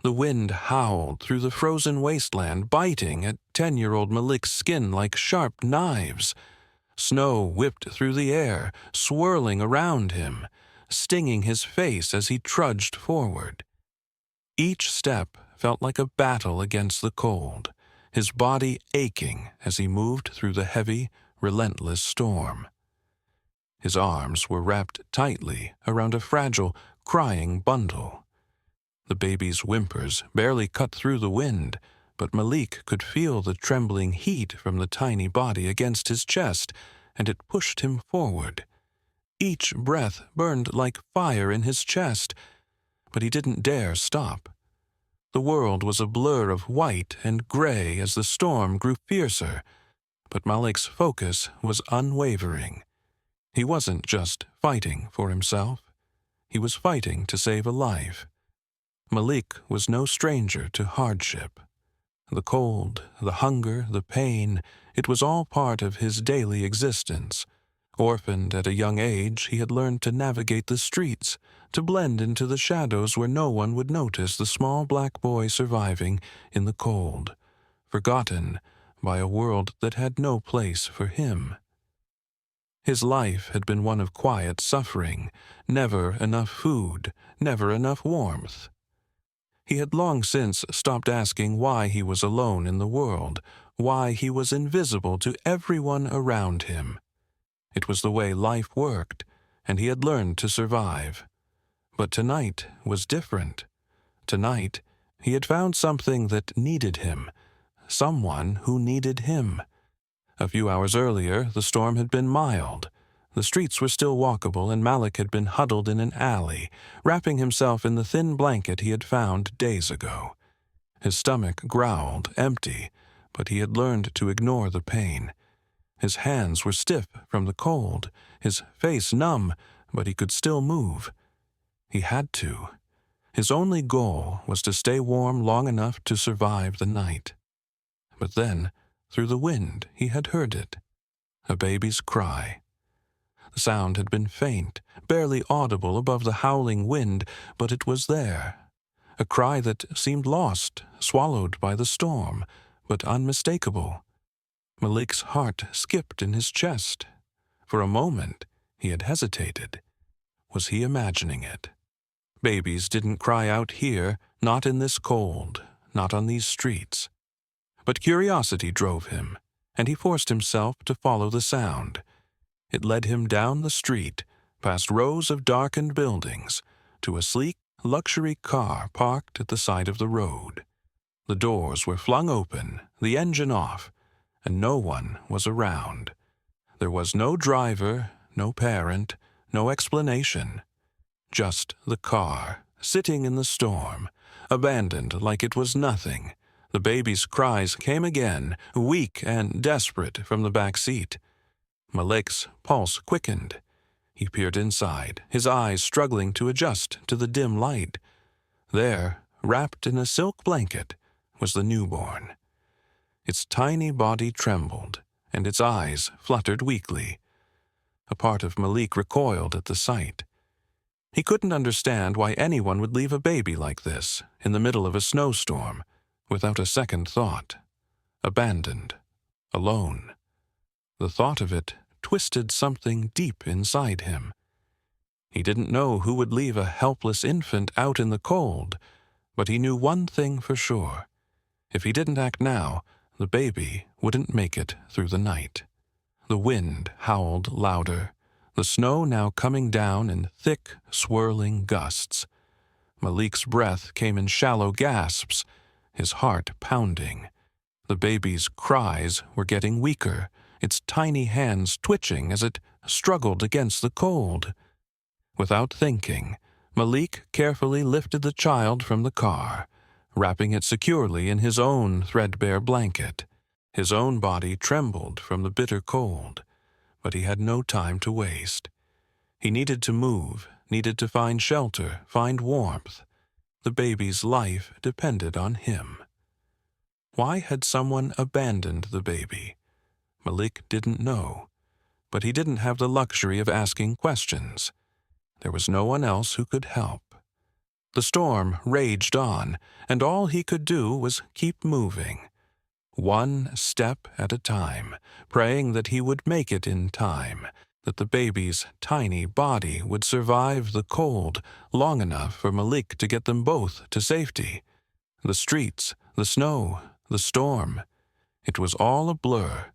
The wind howled through the frozen wasteland, biting at 10-year-old Malik's skin like sharp knives. Snow whipped through the air, swirling around him, stinging his face as he trudged forward. Each step felt like a battle against the cold, his body aching as he moved through the heavy, relentless storm. His arms were wrapped tightly around a fragile, crying bundle. The baby's whimpers barely cut through the wind, but Malik could feel the trembling heat from the tiny body against his chest, and it pushed him forward. Each breath burned like fire in his chest, but he didn't dare stop. The world was a blur of white and gray as the storm grew fiercer, but Malik's focus was unwavering. He wasn't just fighting for himself. He was fighting to save a life. Malik was no stranger to hardship. The cold, the hunger, the pain, it was all part of his daily existence. Orphaned at a young age, he had learned to navigate the streets, to blend into the shadows where no one would notice the small black boy surviving in the cold, forgotten by a world that had no place for him. His life had been one of quiet suffering, never enough food, never enough warmth. He had long since stopped asking why he was alone in the world, why he was invisible to everyone around him. It was the way life worked, and he had learned to survive. But tonight was different. Tonight, he had found something that needed him, someone who needed him. A few hours earlier, the storm had been mild. The streets were still walkable, and Malik had been huddled in an alley, wrapping himself in the thin blanket he had found days ago. His stomach growled, empty, but he had learned to ignore the pain. His hands were stiff from the cold, his face numb, but he could still move. He had to. His only goal was to stay warm long enough to survive the night. But then, through the wind, he had heard it. A baby's cry. The sound had been faint, barely audible above the howling wind, but it was there. A cry that seemed lost, swallowed by the storm, but unmistakable. Malik's heart skipped in his chest. For a moment, he had hesitated. Was he imagining it? Babies didn't cry out here, not in this cold, not on these streets. But curiosity drove him, and he forced himself to follow the sound. It led him down the street, past rows of darkened buildings, to a sleek, luxury car parked at the side of the road. The doors were flung open, the engine off, and no one was around. There was no driver, no parent, no explanation. Just the car, sitting in the storm, abandoned like it was nothing. The baby's cries came again, weak and desperate from the back seat. Malik's pulse quickened. He peered inside, his eyes struggling to adjust to the dim light. There, wrapped in a silk blanket, was the newborn. Its tiny body trembled, and its eyes fluttered weakly. A part of Malik recoiled at the sight. He couldn't understand why anyone would leave a baby like this, in the middle of a snowstorm, without a second thought. Abandoned. Alone. The thought of it twisted something deep inside him. He didn't know who would leave a helpless infant out in the cold, but he knew one thing for sure. If he didn't act now, the baby wouldn't make it through the night. The wind howled louder, the snow now coming down in thick, swirling gusts. Malik's breath came in shallow gasps, his heart pounding. The baby's cries were getting weaker, its tiny hands twitching as it struggled against the cold. Without thinking, Malik carefully lifted the child from the car, wrapping it securely in his own threadbare blanket. His own body trembled from the bitter cold, but he had no time to waste. He needed to move, needed to find shelter, find warmth. The baby's life depended on him. Why had someone abandoned the baby? Malik didn't know, but he didn't have the luxury of asking questions. There was no one else who could help. The storm raged on, and all he could do was keep moving. One step at a time, praying that he would make it in time, that the baby's tiny body would survive the cold long enough for Malik to get them both to safety. The streets, the snow, the storm. It was all a blur.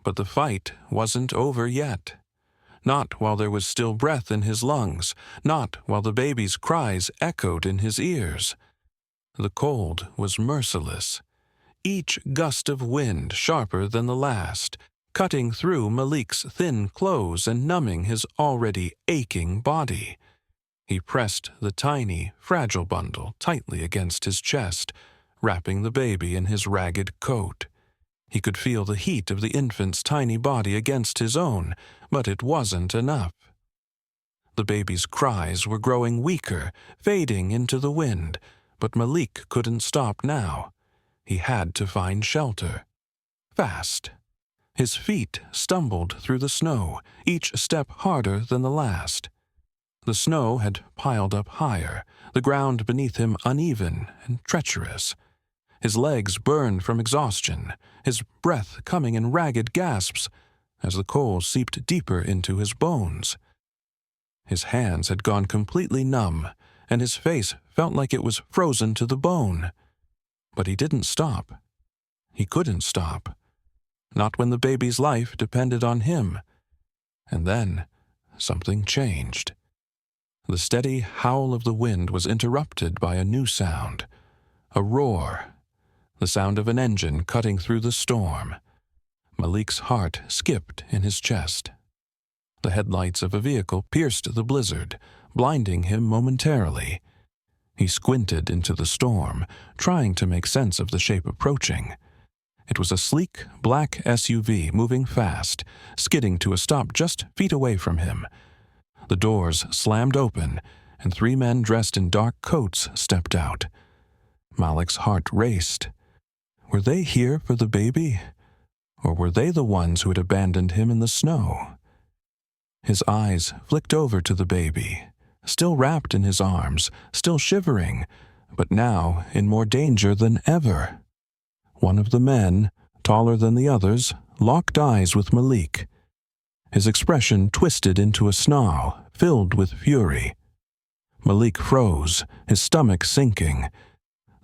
But the fight wasn't over yet. Not while there was still breath in his lungs, not while the baby's cries echoed in his ears. The cold was merciless. Each gust of wind sharper than the last, cutting through Malik's thin clothes and numbing his already aching body. He pressed the tiny, fragile bundle tightly against his chest, wrapping the baby in his ragged coat. He could feel the heat of the infant's tiny body against his own, but it wasn't enough. The baby's cries were growing weaker, fading into the wind, but Malik couldn't stop now. He had to find shelter. Fast. His feet stumbled through the snow, each step harder than the last. The snow had piled up higher, the ground beneath him uneven and treacherous. His legs burned from exhaustion, his breath coming in ragged gasps as the cold seeped deeper into his bones. His hands had gone completely numb, and his face felt like it was frozen to the bone. But he didn't stop. He couldn't stop. Not when the baby's life depended on him. And then something changed. The steady howl of the wind was interrupted by a new sound, a roar, the sound of an engine cutting through the storm. Malik's heart skipped in his chest. The headlights of a vehicle pierced the blizzard, blinding him momentarily. He squinted into the storm, trying to make sense of the shape approaching. It was a sleek, black SUV moving fast, skidding to a stop just feet away from him. The doors slammed open, and 3 men dressed in dark coats stepped out. Malik's heart raced. Were they here for the baby? Or were they the ones who had abandoned him in the snow? His eyes flicked over to the baby, still wrapped in his arms, still shivering, but now in more danger than ever. One of the men, taller than the others, locked eyes with Malik. His expression twisted into a snarl, filled with fury. Malik froze, his stomach sinking.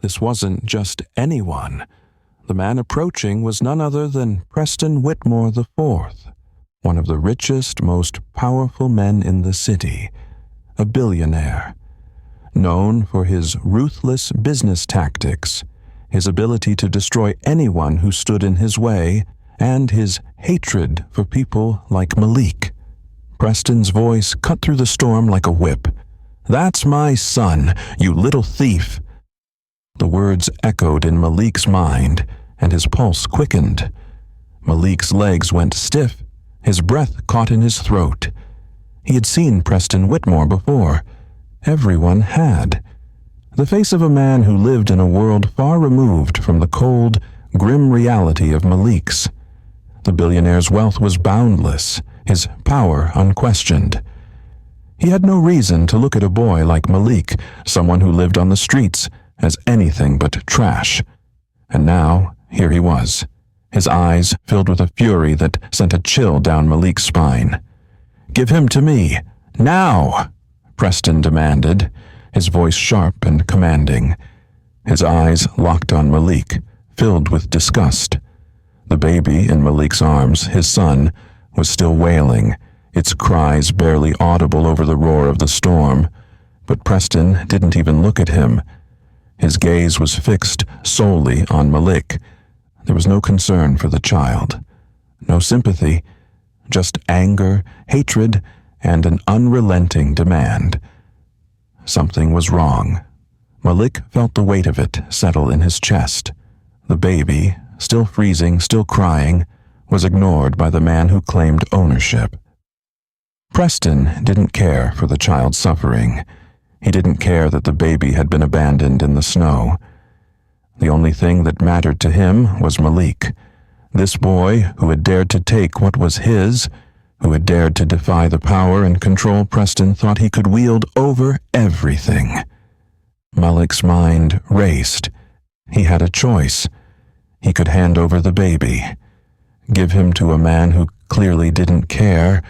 This wasn't just anyone. The man approaching was none other than Preston Whitmore IV, one of the richest, most powerful men in the city, a billionaire. Known for his ruthless business tactics, his ability to destroy anyone who stood in his way, and his hatred for people like Malik. Preston's voice cut through the storm like a whip. "That's my son, you little thief!" The words echoed in Malik's mind, and his pulse quickened. Malik's legs went stiff, his breath caught in his throat. He had seen Preston Whitmore before. Everyone had. The face of a man who lived in a world far removed from the cold, grim reality of Malik's. The billionaire's wealth was boundless, his power unquestioned. He had no reason to look at a boy like Malik, someone who lived on the streets, as anything but trash. And now, here he was, his eyes filled with a fury that sent a chill down Malik's spine. "Give him to me, now!" Preston demanded, his voice sharp and commanding. His eyes locked on Malik, filled with disgust. The baby in Malik's arms, his son, was still wailing, its cries barely audible over the roar of the storm. But Preston didn't even look at him. His gaze was fixed solely on Malik. There was no concern for the child, no sympathy, just anger, hatred, and an unrelenting demand. Something was wrong. Malik felt the weight of it settle in his chest. The baby, still freezing, still crying, was ignored by the man who claimed ownership. Preston didn't care for the child's suffering. He didn't care that the baby had been abandoned in the snow. The only thing that mattered to him was Malik, this boy who had dared to take what was his, who had dared to defy the power and control Preston thought he could wield over everything. Malik's mind raced. He had a choice. He could hand over the baby, give him to a man who clearly didn't care,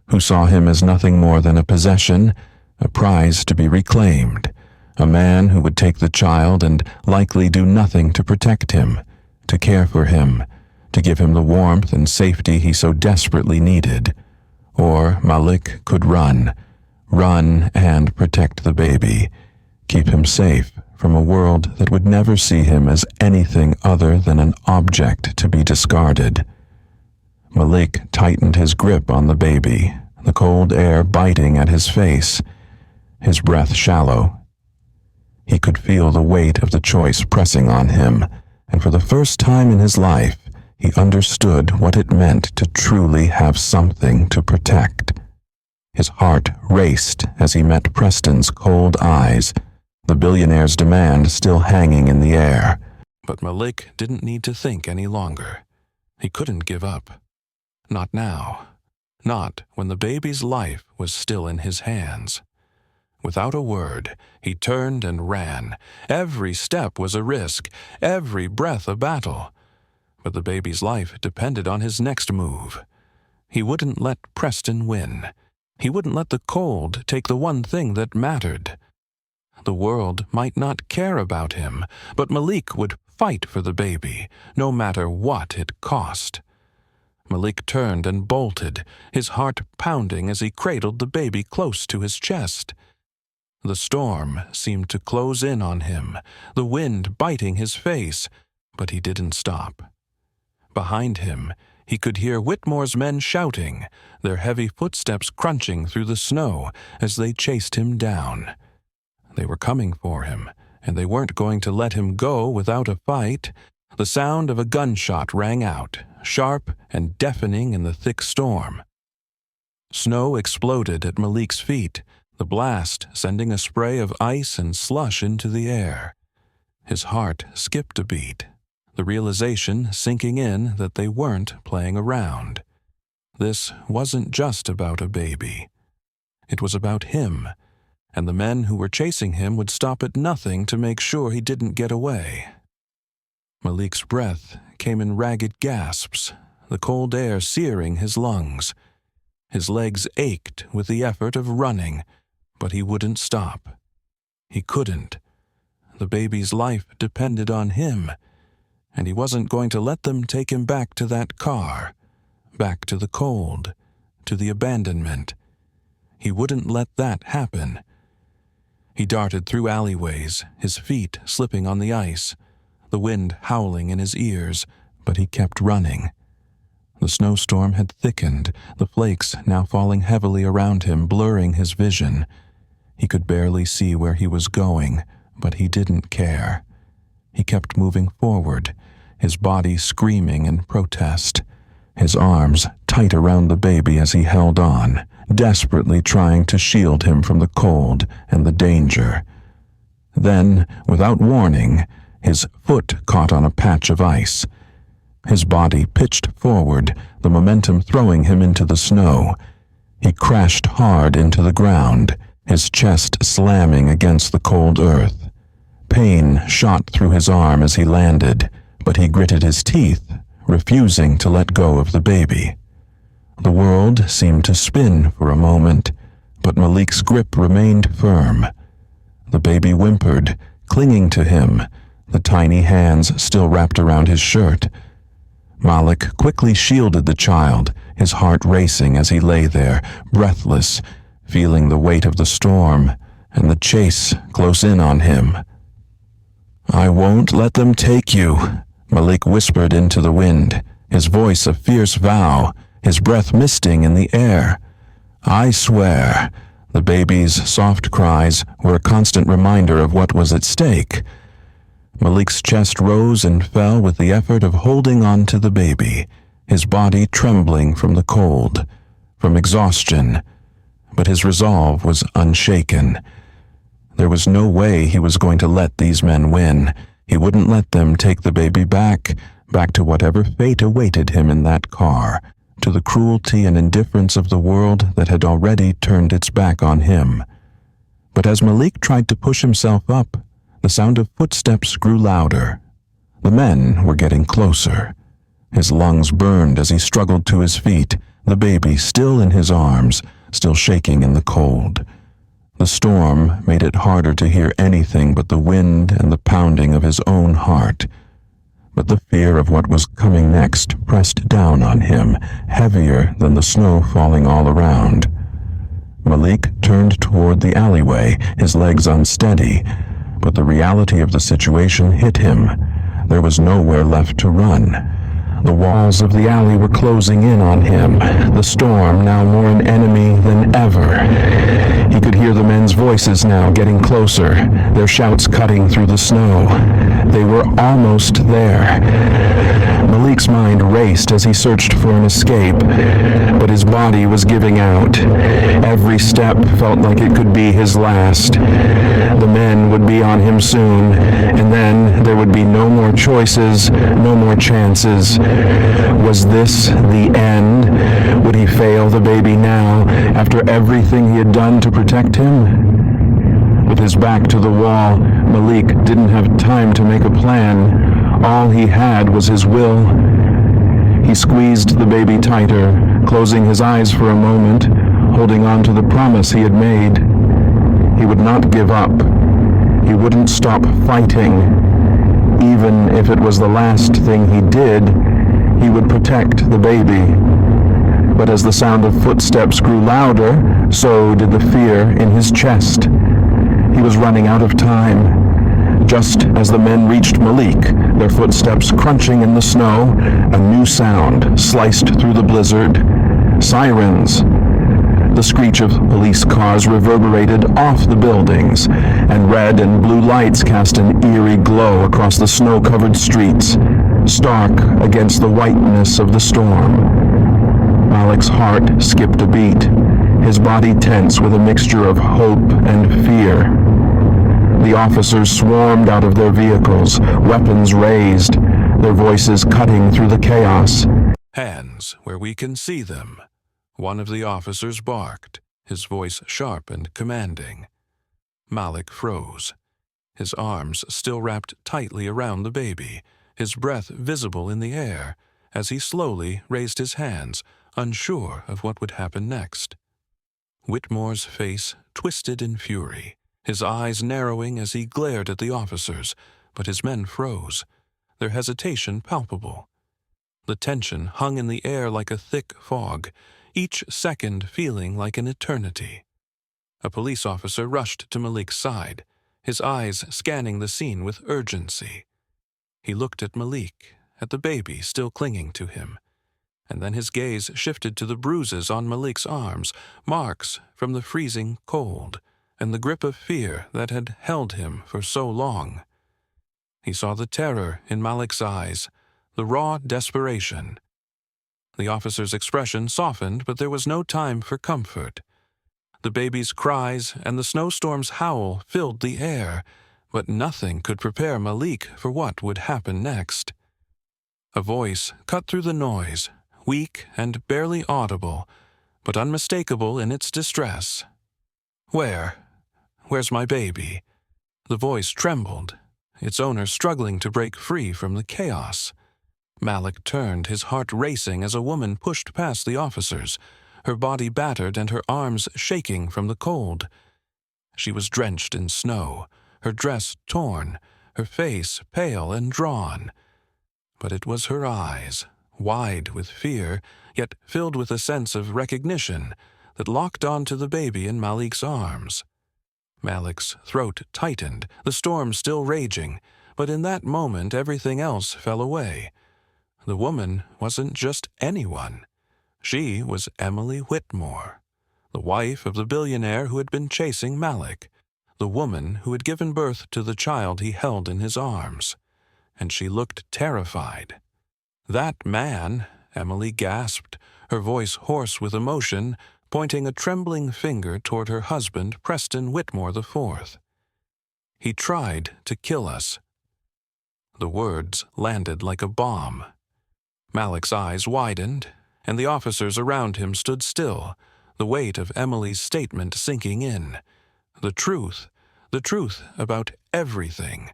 who saw him as nothing more than a possession, a prize to be reclaimed, a man who would take the child and likely do nothing to protect him, to care for him, to give him the warmth and safety he so desperately needed. Or Malik could run and protect the baby, keep him safe from a world that would never see him as anything other than an object to be discarded. Malik tightened his grip on the baby, the cold air biting at his face, his breath shallow. He could feel the weight of the choice pressing on him, and for the first time in his life, he understood what it meant to truly have something to protect. His heart raced as he met Preston's cold eyes, the billionaire's demand still hanging in the air. But Malik didn't need to think any longer. He couldn't give up. Not now. Not when the baby's life was still in his hands. Without a word, he turned and ran. Every step was a risk, every breath a battle. But the baby's life depended on his next move. He wouldn't let Preston win. He wouldn't let the cold take the one thing that mattered. The world might not care about him, but Malik would fight for the baby, no matter what it cost. Malik turned and bolted, his heart pounding as he cradled the baby close to his chest. The storm seemed to close in on him, the wind biting his face, but he didn't stop. Behind him, he could hear Whitmore's men shouting, their heavy footsteps crunching through the snow as they chased him down. They were coming for him, and they weren't going to let him go without a fight. The sound of a gunshot rang out, sharp and deafening in the thick storm. Snow exploded at Malik's feet, the blast sending a spray of ice and slush into the air. His heart skipped a beat, the realization sinking in that they weren't playing around. This wasn't just about a baby. It was about him, and the men who were chasing him would stop at nothing to make sure he didn't get away. Malik's breath came in ragged gasps, the cold air searing his lungs. His legs ached with the effort of running, but he wouldn't stop. He couldn't. The baby's life depended on him, and he wasn't going to let them take him back to that car, back to the cold, to the abandonment. He wouldn't let that happen. He darted through alleyways, his feet slipping on the ice, the wind howling in his ears, but he kept running. The snowstorm had thickened, the flakes now falling heavily around him, blurring his vision. He could barely see where he was going, but he didn't care. He kept moving forward, his body screaming in protest, his arms tight around the baby as he held on, desperately trying to shield him from the cold and the danger. Then, without warning, his foot caught on a patch of ice. His body pitched forward, the momentum throwing him into the snow. He crashed hard into the ground, his chest slamming against the cold earth. Pain shot through his arm as he landed, but he gritted his teeth, refusing to let go of the baby. The world seemed to spin for a moment, but Malik's grip remained firm. The baby whimpered, clinging to him, the tiny hands still wrapped around his shirt. Malik quickly shielded the child, his heart racing as he lay there, breathless, feeling the weight of the storm and the chase close in on him. "I won't let them take you," Malik whispered into the wind, his voice a fierce vow, his breath misting in the air. "I swear." The baby's soft cries were a constant reminder of what was at stake. Malik's chest rose and fell with the effort of holding on to the baby, his body trembling from the cold, from exhaustion, but his resolve was unshaken. There was no way he was going to let these men win. He wouldn't let them take the baby back to whatever fate awaited him in that car, to the cruelty and indifference of the world that had already turned its back on him. But as Malik tried to push himself up, The sound of footsteps grew louder. The men were getting closer. His lungs burned as he struggled to his feet, the baby still in his arms, still shaking in the cold. The storm made it harder to hear anything but the wind and the pounding of his own heart. But the fear of what was coming next pressed down on him, heavier than the snow falling all around. Malik turned toward the alleyway, his legs unsteady, but the reality of the situation hit him. There was nowhere left to run. The walls of the alley were closing in on him, the storm now more an enemy than ever. He could hear the men's voices now getting closer, their shouts cutting through the snow. They were almost there. Malik's mind raced as he searched for an escape, but his body was giving out. Every step felt like it could be his last. The men would be on him soon, and then there would be no more choices, no more chances. Was this the end? Would he fail the baby now, after everything he had done to protect him? With his back to the wall, Malik didn't have time to make a plan. All he had was his will. He squeezed the baby tighter, closing his eyes for a moment, holding on to the promise he had made. He would not give up. He wouldn't stop fighting. Even if it was the last thing he did, he would protect the baby. But as the sound of footsteps grew louder, so did the fear in his chest. He was running out of time. Just as the men reached Malik, their footsteps crunching in the snow, a new sound sliced through the blizzard. Sirens. The screech of police cars reverberated off the buildings, and red and blue lights cast an eerie glow across the snow-covered streets, stark against the whiteness of the storm. Malik's heart skipped a beat, his body tense with a mixture of hope and fear. The officers swarmed out of their vehicles, weapons raised, their voices cutting through the chaos. "Hands where we can see them," one of the officers barked, his voice sharp and commanding. Malik froze, his arms still wrapped tightly around the baby, his breath visible in the air, as he slowly raised his hands, unsure of what would happen next. Whitmore's face twisted in fury, his eyes narrowing as he glared at the officers, but his men froze, their hesitation palpable. The tension hung in the air like a thick fog, each second feeling like an eternity. A police officer rushed to Malik's side, his eyes scanning the scene with urgency. He looked at Malik, at the baby still clinging to him, and then his gaze shifted to the bruises on Malik's arms, marks from the freezing cold, and the grip of fear that had held him for so long. He saw the terror in Malik's eyes, the raw desperation. The officer's expression softened, but there was no time for comfort. The baby's cries and the snowstorm's howl filled the air, but nothing could prepare Malik for what would happen next. A voice cut through the noise, weak and barely audible, but unmistakable in its distress. Where's my baby?" The voice trembled, its owner struggling to break free from the chaos. Malik turned, his heart racing as a woman pushed past the officers, her body battered and her arms shaking from the cold. She was drenched in snow, her dress torn, her face pale and drawn. But it was her eyes, wide with fear, yet filled with a sense of recognition, that locked onto the baby in Malik's arms. Malik's throat tightened, the storm still raging, but in that moment everything else fell away. The woman wasn't just anyone. She was Emily Whitmore, the wife of the billionaire who had been chasing Malik, the woman who had given birth to the child he held in his arms. And she looked terrified. "That man," Emily gasped, her voice hoarse with emotion, pointing a trembling finger toward her husband, Preston Whitmore IV. "He tried to kill us." The words landed like a bomb. Malik's eyes widened, and the officers around him stood still, the weight of Emily's statement sinking in. The truth, the truth about everything,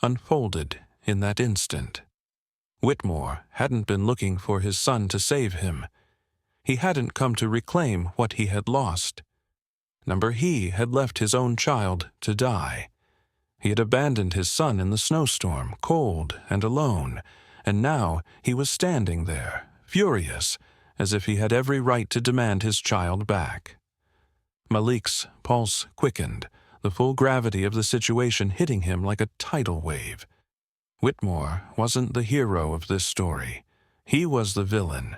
unfolded in that instant. Whitmore hadn't been looking for his son to save him. He hadn't come to reclaim what he had lost. He had left his own child to die. He had abandoned his son in the snowstorm, cold and alone, and now he was standing there, furious, as if he had every right to demand his child back. Malik's pulse quickened, the full gravity of the situation hitting him like a tidal wave. Whitmore wasn't the hero of this story. He was the villain,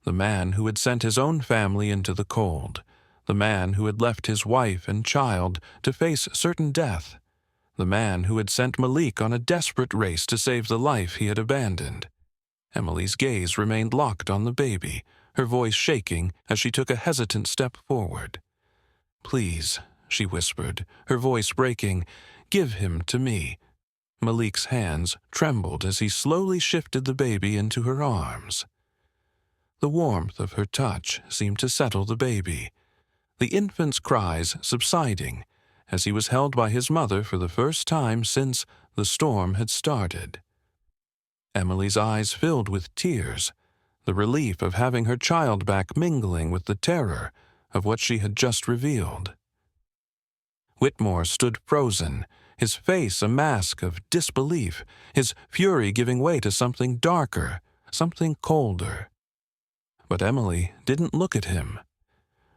the man who had sent his own family into the cold, the man who had left his wife and child to face certain death, the man who had sent Malik on a desperate race to save the life he had abandoned. Emily's gaze remained locked on the baby, her voice shaking as she took a hesitant step forward. "Please," she whispered, her voice breaking, "give him to me." Malik's hands trembled as he slowly shifted the baby into her arms. The warmth of her touch seemed to settle the baby, the infant's cries subsiding as he was held by his mother for the first time since the storm had started. Emily's eyes filled with tears, the relief of having her child back mingling with the terror of what she had just revealed. Whitmore stood frozen, his face a mask of disbelief, his fury giving way to something darker, something colder. But Emily didn't look at him.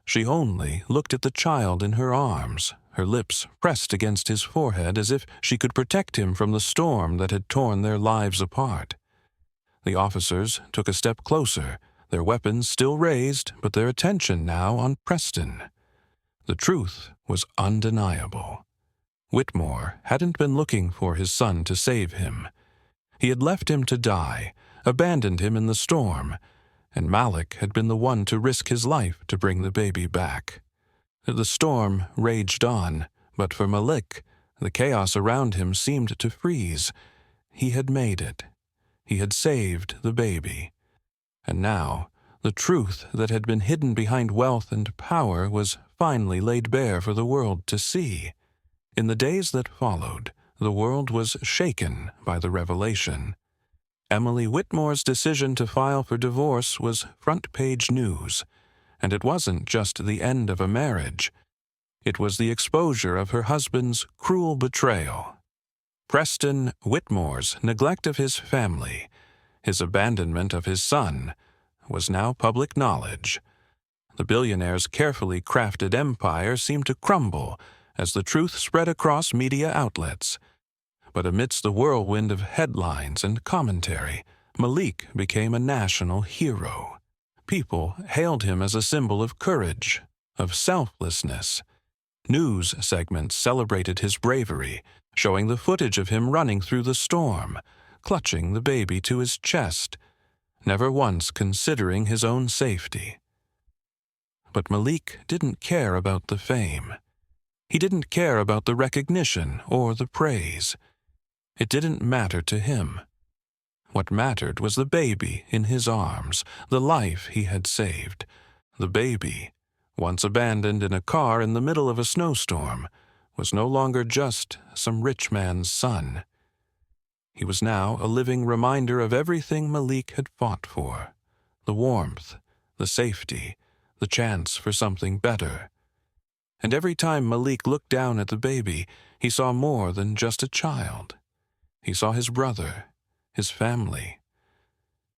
She only looked at the child in her arms, her lips pressed against his forehead as if she could protect him from the storm that had torn their lives apart. The officers took a step closer, their weapons still raised, but their attention now on Preston. The truth was undeniable. Whitmore hadn't been looking for his son to save him. He had left him to die, abandoned him in the storm, and Malik had been the one to risk his life to bring the baby back. The storm raged on, but for Malik, the chaos around him seemed to freeze. He had made it. He had saved the baby. And now, the truth that had been hidden behind wealth and power was finally laid bare for the world to see. In the days that followed, the world was shaken by the revelation. Emily Whitmore's decision to file for divorce was front-page news, and it wasn't just the end of a marriage. It was the exposure of her husband's cruel betrayal. Preston Whitmore's neglect of his family, his abandonment of his son, was now public knowledge. The billionaire's carefully crafted empire seemed to crumble as the truth spread across media outlets. But amidst the whirlwind of headlines and commentary, Malik became a national hero. People hailed him as a symbol of courage, of selflessness. News segments celebrated his bravery, showing the footage of him running through the storm, clutching the baby to his chest, never once considering his own safety. But Malik didn't care about the fame. He didn't care about the recognition or the praise. It didn't matter to him. What mattered was the baby in his arms, the life he had saved. The baby, once abandoned in a car in the middle of a snowstorm, was no longer just some rich man's son. He was now a living reminder of everything Malik had fought for: the warmth, the safety, the chance for something better. And every time Malik looked down at the baby, he saw more than just a child. He saw his brother, his family.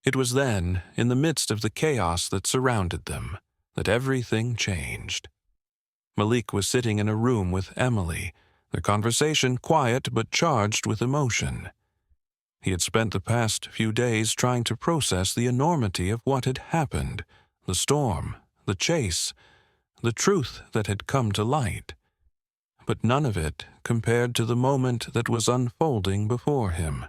It was then, in the midst of the chaos that surrounded them, that everything changed. Malik was sitting in a room with Emily, their conversation quiet but charged with emotion. He had spent the past few days trying to process the enormity of what had happened, the storm, the chase, the truth that had come to light. But none of it compared to the moment that was unfolding before him.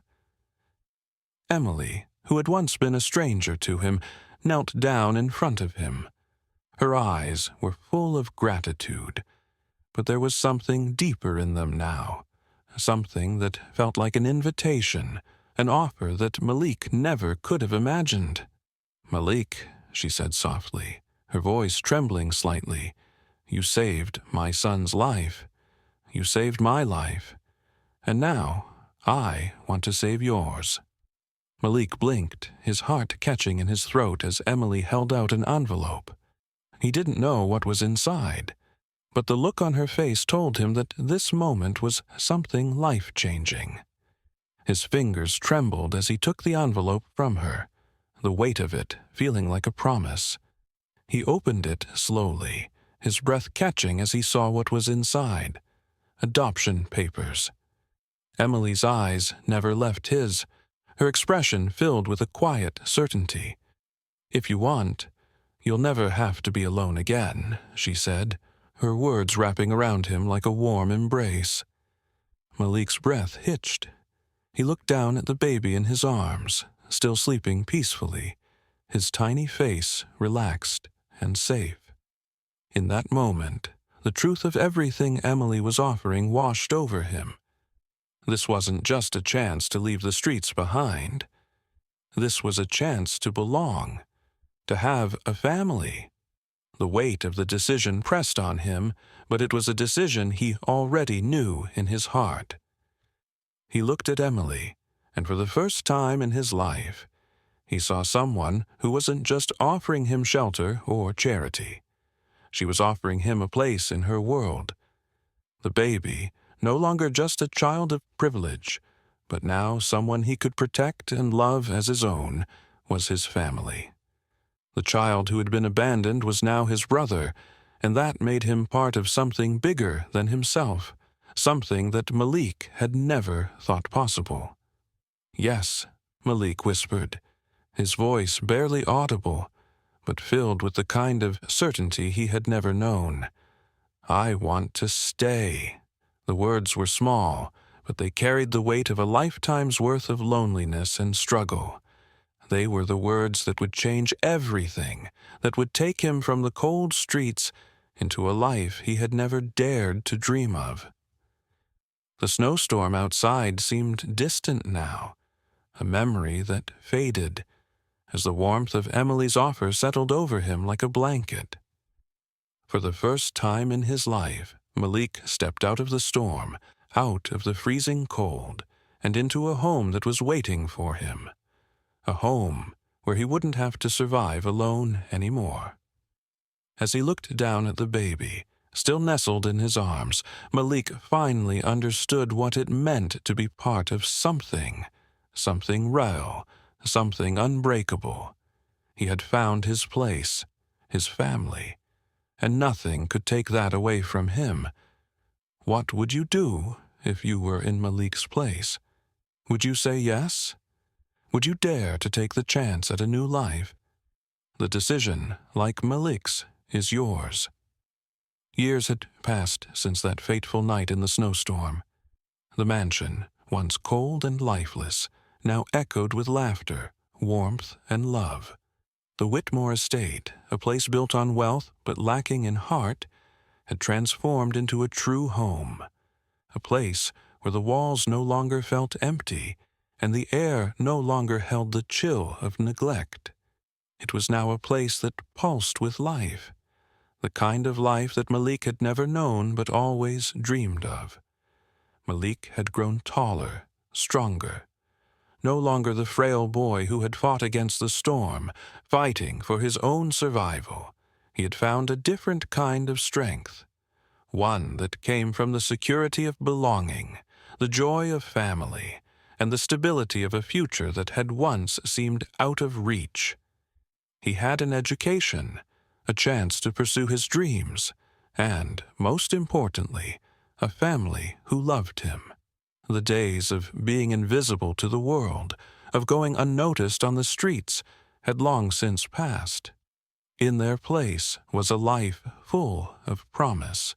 Emily, who had once been a stranger to him, knelt down in front of him. Her eyes were full of gratitude, but there was something deeper in them now, something that felt like an invitation, an offer that Malik never could have imagined. "Malik," she said softly, her voice trembling slightly, "you saved my son's life. You saved my life, and now I want to save yours." Malik blinked, his heart catching in his throat as Emily held out an envelope. He didn't know what was inside, but the look on her face told him that this moment was something life-changing. His fingers trembled as he took the envelope from her, the weight of it feeling like a promise. He opened it slowly, his breath catching as he saw what was inside. Adoption papers. Emily's eyes never left his, her expression filled with a quiet certainty. "If you want, you'll never have to be alone again," she said, her words wrapping around him like a warm embrace. Malik's breath hitched. He looked down at the baby in his arms, still sleeping peacefully, his tiny face relaxed and safe. In that moment, the truth of everything Emily was offering washed over him. This wasn't just a chance to leave the streets behind. This was a chance to belong, to have a family. The weight of the decision pressed on him, but it was a decision he already knew in his heart. He looked at Emily, and for the first time in his life, he saw someone who wasn't just offering him shelter or charity. She was offering him a place in her world. The baby, no longer just a child of privilege, but now someone he could protect and love as his own, was his family. The child who had been abandoned was now his brother, and that made him part of something bigger than himself, something that Malik had never thought possible. "Yes," Malik whispered, his voice barely audible, but filled with the kind of certainty he had never known. "I want to stay." The words were small, but they carried the weight of a lifetime's worth of loneliness and struggle. They were the words that would change everything, that would take him from the cold streets into a life he had never dared to dream of. The snowstorm outside seemed distant now, a memory that faded, as the warmth of Emily's offer settled over him like a blanket. For the first time in his life, Malik stepped out of the storm, out of the freezing cold, and into a home that was waiting for him. A home where he wouldn't have to survive alone anymore. As he looked down at the baby, still nestled in his arms, Malik finally understood what it meant to be part of something real, something unbreakable. He had found his place, his family, and nothing could take that away from him. What would you do if you were in Malik's place? Would you say yes? Would you dare to take the chance at a new life? The decision, like Malik's, is yours. Years had passed since that fateful night in the snowstorm. The mansion, once cold and lifeless, now echoed with laughter, warmth, and love. The Whitmore estate, a place built on wealth but lacking in heart, had transformed into a true home, a place where the walls no longer felt empty and the air no longer held the chill of neglect. It was now a place that pulsed with life, the kind of life that Malik had never known but always dreamed of. Malik had grown taller, stronger, no longer the frail boy who had fought against the storm, fighting for his own survival. He had found a different kind of strength, one that came from the security of belonging, the joy of family, and the stability of a future that had once seemed out of reach. He had an education, a chance to pursue his dreams, and, most importantly, a family who loved him. The days of being invisible to the world, of going unnoticed on the streets, had long since passed. In their place was a life full of promise.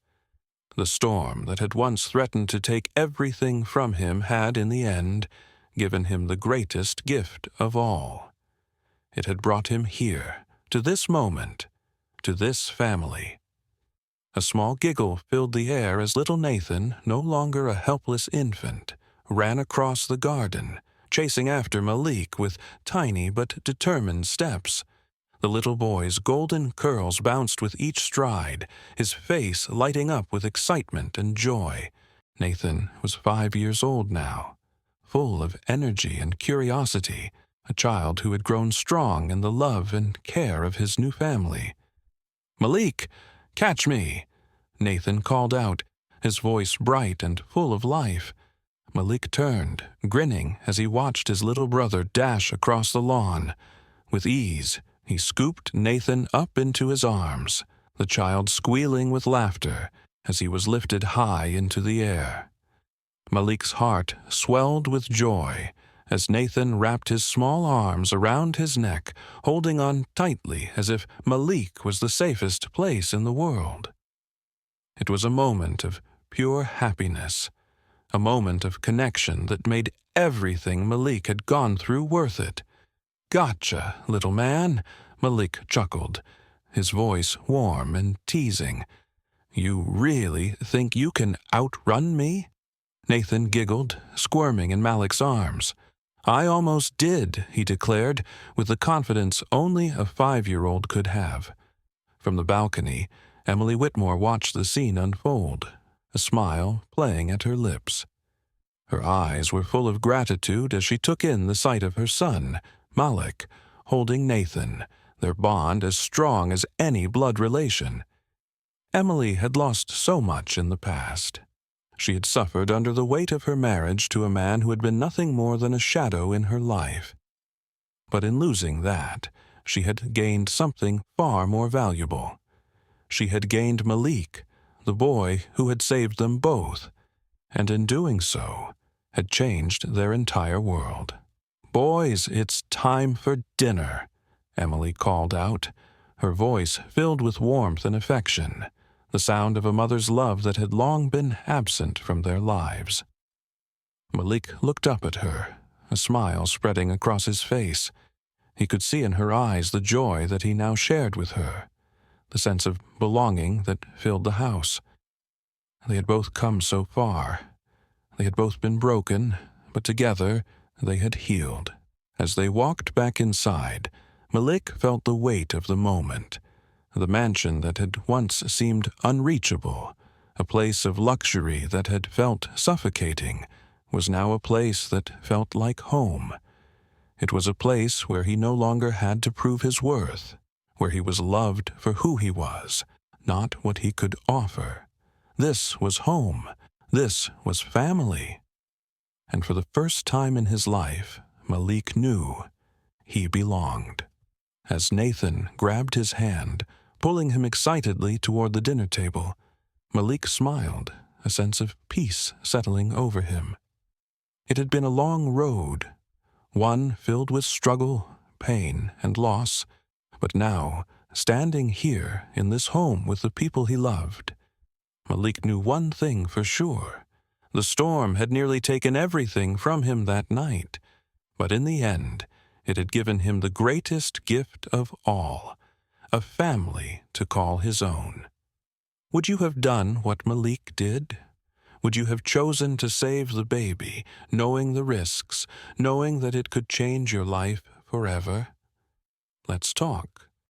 The storm that had once threatened to take everything from him had, in the end, given him the greatest gift of all. It had brought him here, to this moment, to this family. A small giggle filled the air as little Nathan, no longer a helpless infant, ran across the garden, chasing after Malik with tiny but determined steps. The little boy's golden curls bounced with each stride, his face lighting up with excitement and joy. Nathan was 5 years old now, full of energy and curiosity, a child who had grown strong in the love and care of his new family. "Malik, catch me!" Nathan called out, his voice bright and full of life. Malik turned, grinning as he watched his little brother dash across the lawn. With ease, he scooped Nathan up into his arms, the child squealing with laughter as he was lifted high into the air. Malik's heart swelled with joy as Nathan wrapped his small arms around his neck, holding on tightly as if Malik was the safest place in the world. It was a moment of pure happiness, a moment of connection that made everything Malik had gone through worth it. "Gotcha, little man," Malik chuckled, his voice warm and teasing. "You really think you can outrun me?" Nathan giggled, squirming in Malik's arms. "I almost did," he declared, with the confidence only a 5-year-old could have. From the balcony, Emily Whitmore watched the scene unfold, a smile playing at her lips. Her eyes were full of gratitude as she took in the sight of her son, Malik, holding Nathan, their bond as strong as any blood relation. Emily had lost so much in the past. She had suffered under the weight of her marriage to a man who had been nothing more than a shadow in her life. But in losing that, she had gained something far more valuable. She had gained Malik, the boy who had saved them both, and in doing so, had changed their entire world. "Boys, it's time for dinner," Emily called out, her voice filled with warmth and affection, the sound of a mother's love that had long been absent from their lives. Malik looked up at her, a smile spreading across his face. He could see in her eyes the joy that he now shared with her, the sense of belonging that filled the house. They had both come so far. They had both been broken, but together they had healed. As they walked back inside, Malik felt the weight of the moment. The mansion that had once seemed unreachable, a place of luxury that had felt suffocating, was now a place that felt like home. It was a place where he no longer had to prove his worth, where he was loved for who he was, not what he could offer. This was home. This was family. And for the first time in his life, Malik knew he belonged. As Nathan grabbed his hand, pulling him excitedly toward the dinner table, Malik smiled, a sense of peace settling over him. It had been a long road, one filled with struggle, pain, and loss, but now, standing here in this home with the people he loved, Malik knew one thing for sure. The storm had nearly taken everything from him that night, but in the end, it had given him the greatest gift of all, a family to call his own. Would you have done what Malik did? Would you have chosen to save the baby, knowing the risks, knowing that it could change your life forever? Let's talk.